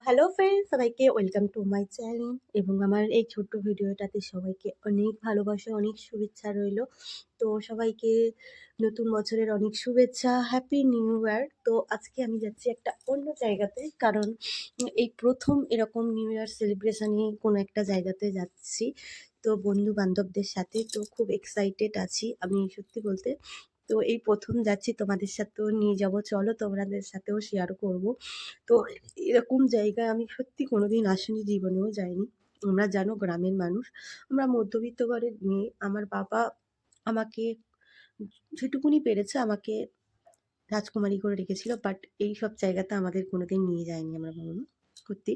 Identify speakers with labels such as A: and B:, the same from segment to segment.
A: Hello friends, সবাইকে welcome to my channel এবং আমার এই ছোট্ট ভিডিওটাতে সবাইকে অনেক ভালোবাসা, অনেক শুভেচ্ছা রইলো। তো সবাইকে নতুন বছরের অনেক শুভেচ্ছা, হ্যাপি নিউ ইয়ার। তো আজকে আমি যাচ্ছি একটা অন্য জায়গাতে, কারণ এই প্রথম এরকম নিউ ইয়ার সেলিব্রেশনে কোনো একটা জায়গাতে যাচ্ছি। তো বন্ধু বান্ধবদের সাথে, তো খুব এক্সাইটেড আছি আমি সত্যি বলতে। তো এই প্রথম যাচ্ছি, তোমাদের সাথেও নিয়ে যাবো, চলো তোমাদের সাথেও শেয়ার করব। তো এরকম জায়গায় আমি সত্যি কোনোদিন আসিনি, জীবনেও যাইনি। আমরা জানো গ্রামের মানুষ, আমরা মধ্যবিত্ত ঘরের মেয়ে। আমার বাবা আমাকে যেটুকুনি পেরেছে আমাকে রাজকুমারী করে রেখেছিল, বাট এইসব জায়গাতে আমাদের কোনোদিন নিয়ে যায়নি আমার বাবা মা। সত্যি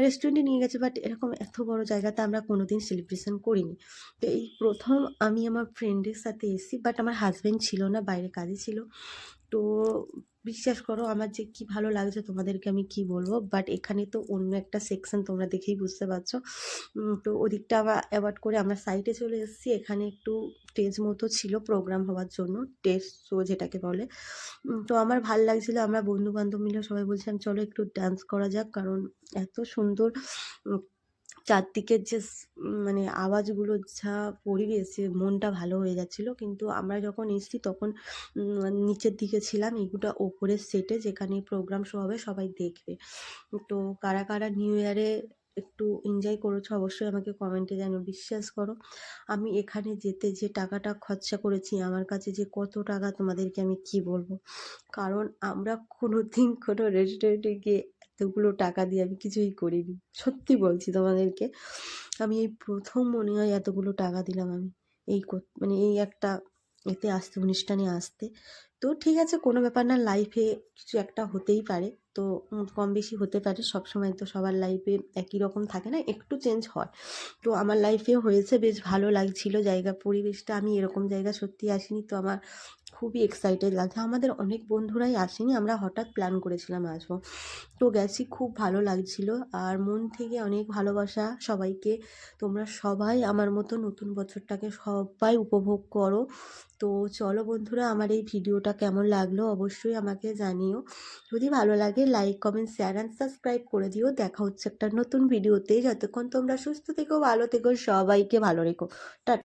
A: রেস্টুরেন্টে নিয়ে গেছে, বাট এরকম এত বড় জায়গাতে আমরা কোনোদিন সেলিব্রেশন করিনি। তো এই প্রথম আমি আমার ফ্রেন্ডের সাথে এসেছি, বাট আমার হাজব্যান্ড ছিল না, বাইরে কাজে ছিল। তো বিশ্বাস করো আমার যে কি ভালো লাগছে তোমাদেরকে আমি কি বলবো। বাট এখানে তো অন্য একটা সেকশন, তোমরা দেখেই বুঝতে পারছো। তো ওদিকটা আবার অ্যাভয়েড করে আমরা সাইডে চলে এসেছি। এখানে একটু স্টেজ মতো ছিল প্রোগ্রাম হওয়ার জন্য, স্টেজ শো যেটাকে বলে। তো আমার ভাল লাগছিল, আমরা বন্ধু বান্ধব মিলে সবাই বলছিলাম চলো একটু ডান্স করা যাক, কারণ এত সুন্দর উম, চারদিকের যে মানে আওয়াজগুলো, যা পরিবেশ, যে মনটা ভালো হয়ে যাচ্ছিল। কিন্তু আমরা যখন এসেছি তখন নিচের দিকে ছিলাম, এগুলো ওপরের সেটে যেখানে প্রোগ্রাম শো হবে, সবাই দেখবে। তো কারা কারা নিউ ইয়ারে একটু এনজয় করেছো অবশ্যই আমাকে কমেন্টে জানিও। বিশ্বাস করো আমি এখানে যেতে যে টাকাটা খরচা করেছি, আমার কাছে যে কত টাকা তোমাদেরকে আমি কি বলবো। কারণ আমরা কোনোদিন কোনো রেস্টুরেন্টে গিয়ে এতগুলো টাকা দিয়ে আমি কিছুই করিনি, সত্যি বলছি তোমাদেরকে। আমি এই প্রথম মনে হয় এতগুলো টাকা দিলাম আমি এই মানে এই একটা এতে আসতে, অনুষ্ঠানে আসতে। তো ঠিক আছে, কোনো ব্যাপার না, লাইফে কিছু একটা হতেই পারে। তো কম বেশি হতে পারে, সবসময় তো সবার লাইফে একই রকম থাকে না, একটু চেঞ্জ হয়। তো আমার লাইফেও হয়েছে, বেশ ভালো লাগছিল জায়গা পরিবেশটা। আমি এরকম জায়গা সত্যি আসিনি, তো আমার খুবই এক্সাইটেড লাগছে। আমাদের অনেক বন্ধুরাই আসেনি, আমরা হঠাৎ প্ল্যান করেছিলাম আসবো। তো গেছি, খুব ভালো লাগছিল। আর মন থেকে অনেক ভালোবাসা সবাইকে। তোমরা সবাই আমার মতো নতুন বছরটাকে সবাই উপভোগ করো। তো চলো বন্ধুরা, আমার এই ভিডিওটা কেমন লাগলো অবশ্যই আমাকে জানিও। যদি ভালো লাগে like comment share and subscribe করে দিও। দেখা হচ্ছে একটা নতুন ভিডিওতে। যতক্ষণ তোমরা সুস্থ থেকো, ভালো থেকো, সবাইকে ভালো রেখো। টাটা।